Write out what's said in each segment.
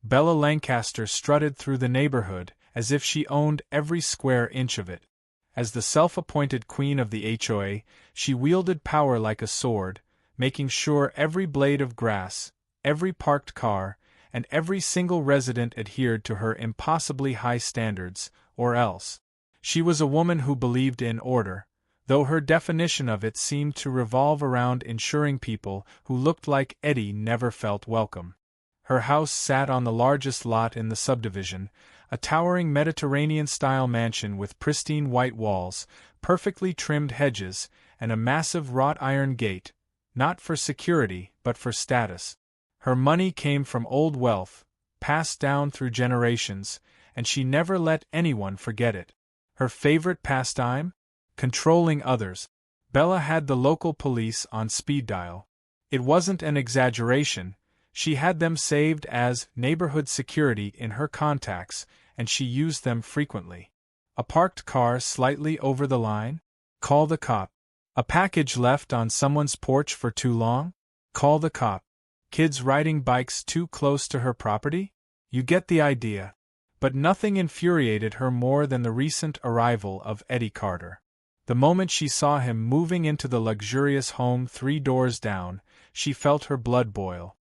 Bella Lancaster strutted through the neighborhood as if she owned every square inch of it. As the self-appointed queen of the HOA, she wielded power like a sword, making sure every blade of grass, every parked car, and every single resident adhered to her impossibly high standards, or else. She was a woman who believed in order, though her definition of it seemed to revolve around ensuring people who looked like Eddie never felt welcome. Her house sat on the largest lot in the subdivision, a towering Mediterranean-style mansion with pristine white walls, perfectly trimmed hedges, and a massive wrought iron gate, not for security but for status. Her money came from old wealth, passed down through generations, and she never let anyone forget it. Her favorite pastime? Controlling others. Bella had the local police on speed dial. It wasn't an exaggeration. She had them saved as neighborhood security in her contacts, and she used them frequently. A parked car slightly over the line? Call the cop. A package left on someone's porch for too long? Call the cop. Kids riding bikes too close to her property? You get the idea. But nothing infuriated her more than the recent arrival of Eddie Carter. The moment she saw him moving into the luxurious home 3 doors down, she felt her blood boil.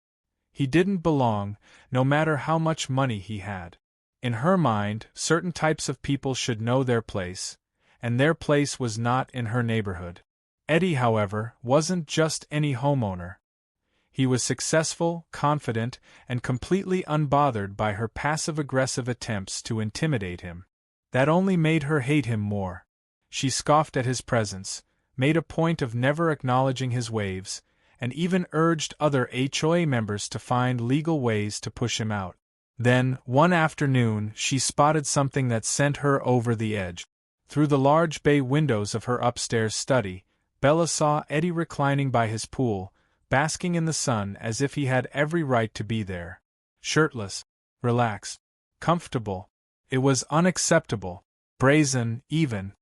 He didn't belong, no matter how much money he had. In her mind, certain types of people should know their place, and their place was not in her neighborhood. Eddie, however, wasn't just any homeowner. He was successful, confident, and completely unbothered by her passive-aggressive attempts to intimidate him. That only made her hate him more. She scoffed at his presence, made a point of never acknowledging his waves, and even urged other HOA members to find legal ways to push him out. Then, one afternoon, she spotted something that sent her over the edge. Through the large bay windows of her upstairs study, Bella saw Eddie reclining by his pool, basking in the sun as if he had every right to be there. Shirtless, relaxed, comfortable. It was unacceptable, brazen, even.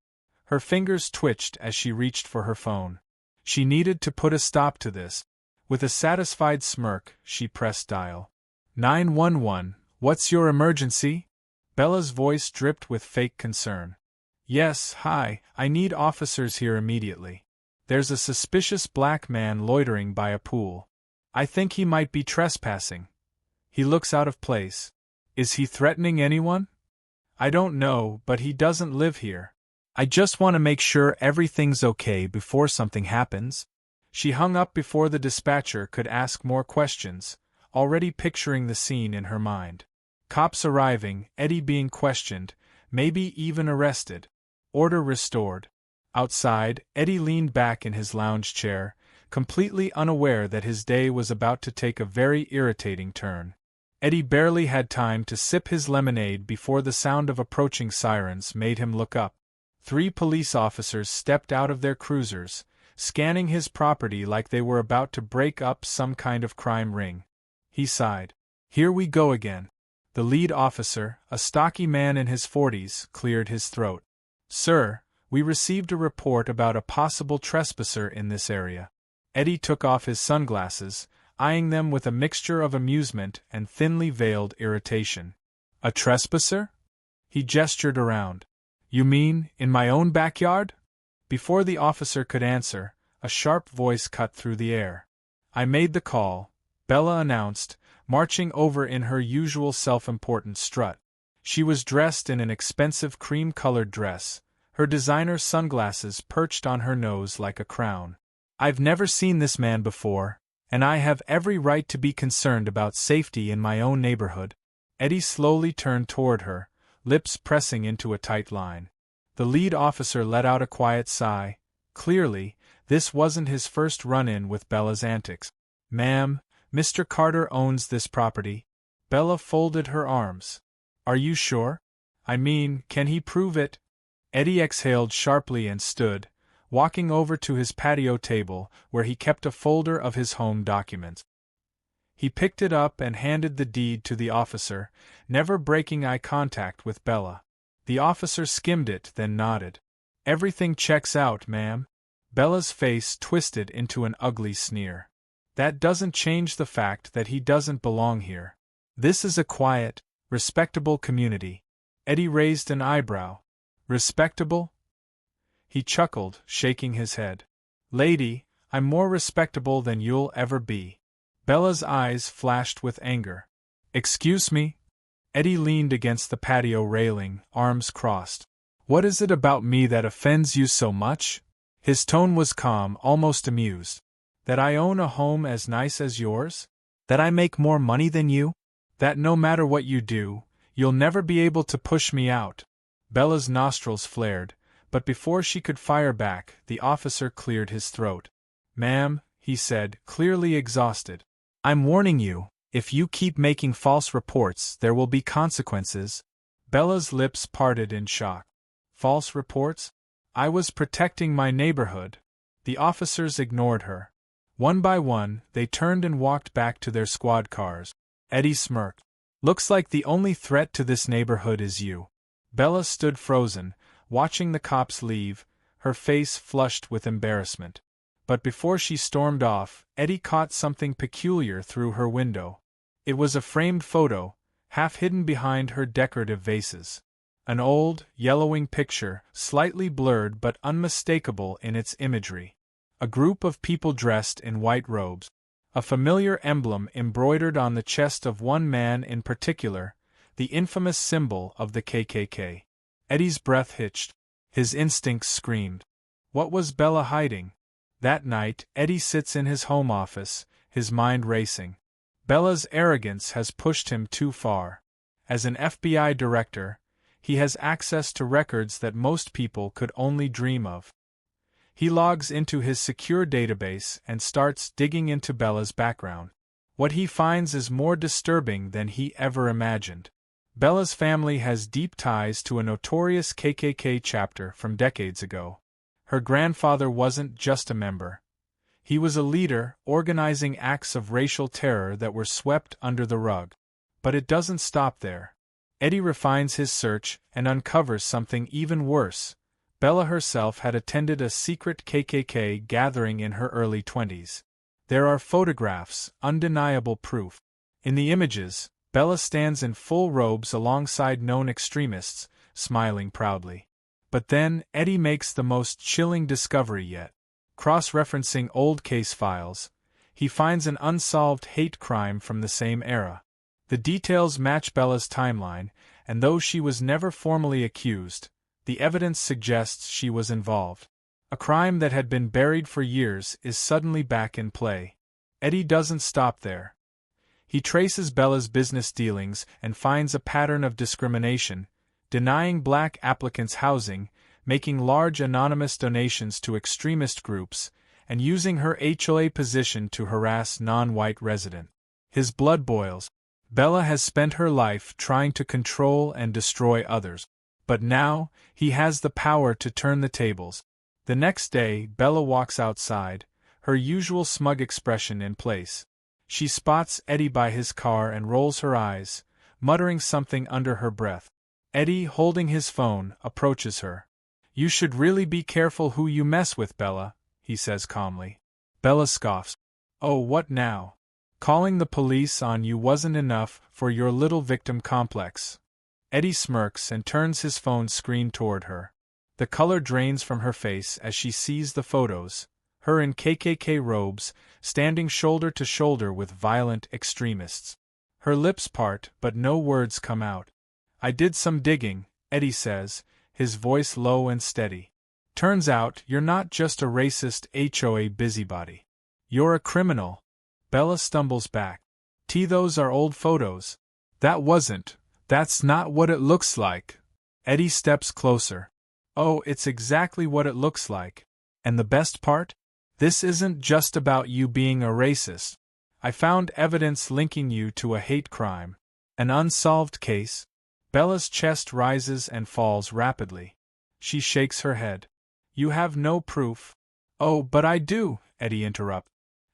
Her fingers twitched as she reached for her phone. She needed to put a stop to this. With a satisfied smirk, she pressed dial. 911, what's your emergency? Bella's voice dripped with fake concern. Yes, hi, I need officers here immediately. There's a suspicious black man loitering by a pool. I think he might be trespassing. He looks out of place. Is he threatening anyone? I don't know, but he doesn't live here. I just want to make sure everything's okay before something happens. She hung up before the dispatcher could ask more questions, already picturing the scene in her mind. Cops arriving, Eddie being questioned, maybe even arrested. Order restored. Outside, Eddie leaned back in his lounge chair, completely unaware that his day was about to take a very irritating turn. Eddie barely had time to sip his lemonade before the sound of approaching sirens made him look up. 3 police officers stepped out of their cruisers, scanning his property like they were about to break up some kind of crime ring. He sighed. Here we go again. The lead officer, a stocky man in his 40s, cleared his throat. Sir, we received a report about a possible trespasser in this area. Eddie took off his sunglasses, eyeing them with a mixture of amusement and thinly veiled irritation. A trespasser? He gestured around. You mean, in my own backyard? Before the officer could answer, a sharp voice cut through the air. I made the call, Bella announced, marching over in her usual self-important strut. She was dressed in an expensive cream-colored dress, her designer sunglasses perched on her nose like a crown. I've never seen this man before, and I have every right to be concerned about safety in my own neighborhood. Eddie slowly turned toward her, lips pressing into a tight line. The lead officer let out a quiet sigh. Clearly, this wasn't his first run-in with Bella's antics. Ma'am, Mr. Carter owns this property. Bella folded her arms. Are you sure? I mean, can he prove it? Eddie exhaled sharply and stood, walking over to his patio table where he kept a folder of his home documents. He picked it up and handed the deed to the officer, never breaking eye contact with Bella. The officer skimmed it, then nodded. Everything checks out, ma'am. Bella's face twisted into an ugly sneer. That doesn't change the fact that he doesn't belong here. This is a quiet, respectable community. Eddie raised an eyebrow. Respectable? He chuckled, shaking his head. Lady, I'm more respectable than you'll ever be. Bella's eyes flashed with anger. Excuse me? Eddie leaned against the patio railing, arms crossed. What is it about me that offends you so much? His tone was calm, almost amused. That I own a home as nice as yours? That I make more money than you? That no matter what you do, you'll never be able to push me out? Bella's nostrils flared, but before she could fire back, the officer cleared his throat. Ma'am, he said, clearly exhausted. I'm warning you, if you keep making false reports, there will be consequences. Bella's lips parted in shock. False reports? I was protecting my neighborhood. The officers ignored her. One by one, they turned and walked back to their squad cars. Eddie smirked. Looks like the only threat to this neighborhood is you. Bella stood frozen, watching the cops leave, her face flushed with embarrassment. But before she stormed off, Eddie caught something peculiar through her window. It was a framed photo, half hidden behind her decorative vases. An old, yellowing picture, slightly blurred but unmistakable in its imagery. A group of people dressed in white robes. A familiar emblem embroidered on the chest of one man in particular, the infamous symbol of the KKK. Eddie's breath hitched. His instincts screamed. What was Bella hiding? That night, Eddie sits in his home office, his mind racing. Bella's arrogance has pushed him too far. As an FBI director, he has access to records that most people could only dream of. He logs into his secure database and starts digging into Bella's background. What he finds is more disturbing than he ever imagined. Bella's family has deep ties to a notorious KKK chapter from decades ago. Her grandfather wasn't just a member. He was a leader, organizing acts of racial terror that were swept under the rug. But it doesn't stop there. Eddie refines his search and uncovers something even worse. Bella herself had attended a secret KKK gathering in her early 20s. There are photographs, undeniable proof. In the images, Bella stands in full robes alongside known extremists, smiling proudly. But then, Eddie makes the most chilling discovery yet. Cross-referencing old case files, he finds an unsolved hate crime from the same era. The details match Bella's timeline, and though she was never formally accused, the evidence suggests she was involved. A crime that had been buried for years is suddenly back in play. Eddie doesn't stop there. He traces Bella's business dealings and finds a pattern of discrimination, denying black applicants housing, making large anonymous donations to extremist groups, and using her HOA position to harass non-white residents. His blood boils. Bella has spent her life trying to control and destroy others. But now, he has the power to turn the tables. The next day, Bella walks outside, her usual smug expression in place. She spots Eddie by his car and rolls her eyes, muttering something under her breath. Eddie, holding his phone, approaches her. You should really be careful who you mess with, Bella, he says calmly. Bella scoffs. Oh, what now? Calling the police on you wasn't enough for your little victim complex. Eddie smirks and turns his phone screen toward her. The color drains from her face as she sees the photos, her in KKK robes, standing shoulder to shoulder with violent extremists. Her lips part, but no words come out. I did some digging, Eddie says, his voice low and steady. Turns out you're not just a racist HOA busybody. You're a criminal. Bella stumbles back. Those are old photos. That's not what it looks like. Eddie steps closer. Oh, it's exactly what it looks like. And the best part? This isn't just about you being a racist. I found evidence linking you to a hate crime. An unsolved case. Bella's chest rises and falls rapidly. She shakes her head. You have no proof. Oh, but I do, Eddie interrupts.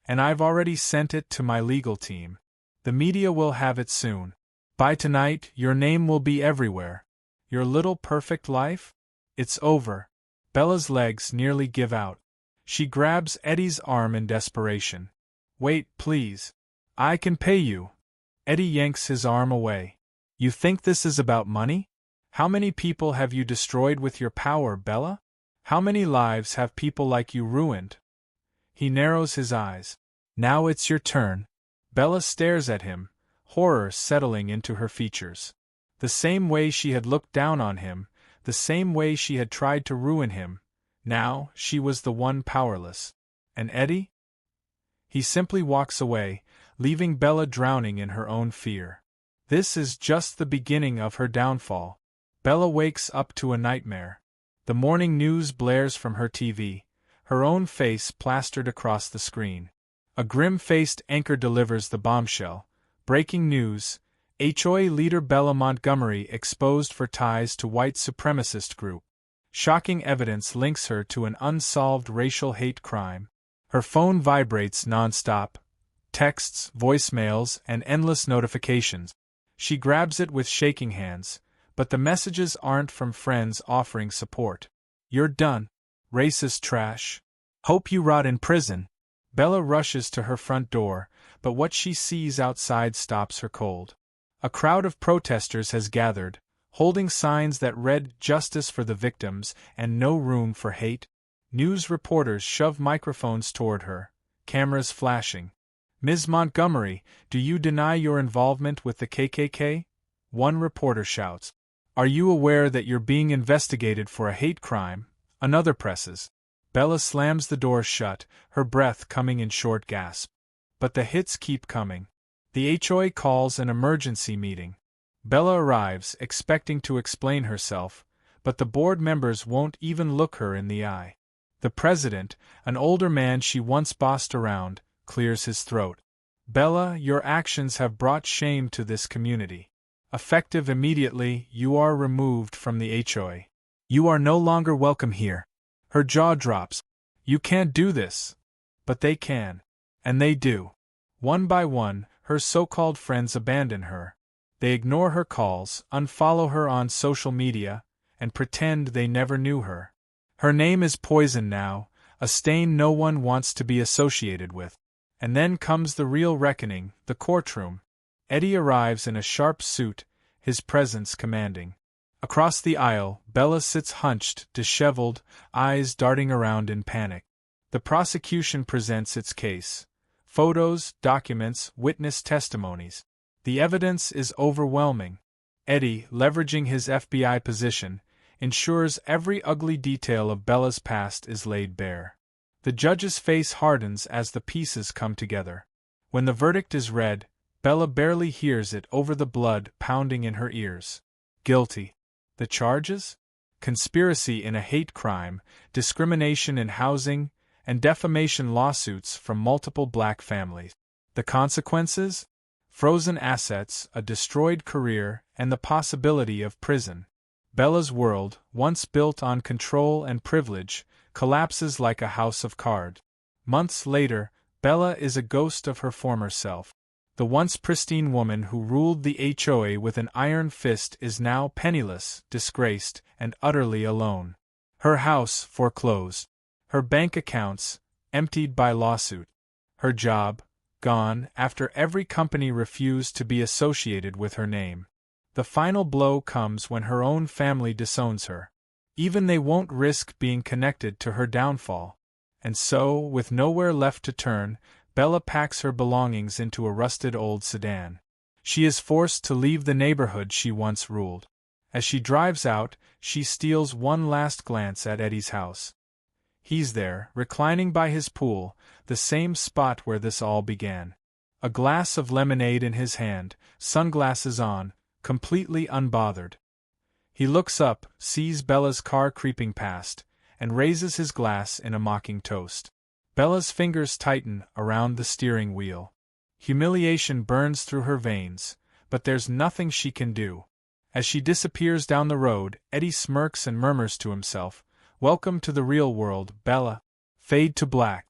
And I've already sent it to my legal team. The media will have it soon. By tonight, your name will be everywhere. Your little perfect life? It's over. Bella's legs nearly give out. She grabs Eddie's arm in desperation. Wait, please. I can pay you. Eddie yanks his arm away. You think this is about money? How many people have you destroyed with your power, Bella? How many lives have people like you ruined? He narrows his eyes. Now it's your turn. Bella stares at him, horror settling into her features. The same way she had looked down on him, the same way she had tried to ruin him, now she was the one powerless. And Eddie? He simply walks away, leaving Bella drowning in her own fear. This is just the beginning of her downfall. Bella wakes up to a nightmare. The morning news blares from her TV, her own face plastered across the screen. A grim-faced anchor delivers the bombshell. Breaking news: HOA leader Bella Montgomery exposed for ties to white supremacist group. Shocking evidence links her to an unsolved racial hate crime. Her phone vibrates non-stop. Texts, voicemails, and endless notifications. She grabs it with shaking hands, but the messages aren't from friends offering support. You're done. Racist trash. Hope you rot in prison. Bella rushes to her front door, but what she sees outside stops her cold. A crowd of protesters has gathered, holding signs that read "Justice for the victims" and "No room for hate." News reporters shove microphones toward her, cameras flashing. Ms. Montgomery, do you deny your involvement with the KKK? One reporter shouts. Are you aware that you're being investigated for a hate crime? Another presses. Bella slams the door shut, her breath coming in short gasps. But the hits keep coming. The HOA calls an emergency meeting. Bella arrives, expecting to explain herself, but the board members won't even look her in the eye. The president, an older man she once bossed around, clears his throat. Bella, your actions have brought shame to this community. Effective immediately, you are removed from the HOA. You are no longer welcome here. Her jaw drops. You can't do this. But they can. And they do. One by one, her so-called friends abandon her. They ignore her calls, unfollow her on social media, and pretend they never knew her. Her name is poison now, a stain no one wants to be associated with. And then comes the real reckoning, the courtroom. Eddie arrives in a sharp suit, his presence commanding. Across the aisle, Bella sits hunched, disheveled, eyes darting around in panic. The prosecution presents its case. Photos, documents, witness testimonies. The evidence is overwhelming. Eddie, leveraging his FBI position, ensures every ugly detail of Bella's past is laid bare. The judge's face hardens as the pieces come together. When the verdict is read, Bella barely hears it over the blood pounding in her ears. Guilty. The charges? Conspiracy in a hate crime, discrimination in housing, and defamation lawsuits from multiple black families. The consequences? Frozen assets, a destroyed career, and the possibility of prison. Bella's world, once built on control and privilege, collapses like a house of cards. Months later, Bella is a ghost of her former self. The once pristine woman who ruled the HOA with an iron fist is now penniless, disgraced, and utterly alone. Her house foreclosed. Her bank accounts emptied by lawsuit. Her job gone after every company refused to be associated with her name. The final blow comes when her own family disowns her. Even they won't risk being connected to her downfall. And so, with nowhere left to turn, Bella packs her belongings into a rusted old sedan. She is forced to leave the neighborhood she once ruled. As she drives out, she steals one last glance at Eddie's house. He's there, reclining by his pool, the same spot where this all began. A glass of lemonade in his hand, sunglasses on, completely unbothered. He looks up, sees Bella's car creeping past, and raises his glass in a mocking toast. Bella's fingers tighten around the steering wheel. Humiliation burns through her veins, but there's nothing she can do. As she disappears down the road, Eddie smirks and murmurs to himself, "Welcome to the real world, Bella." Fade to black.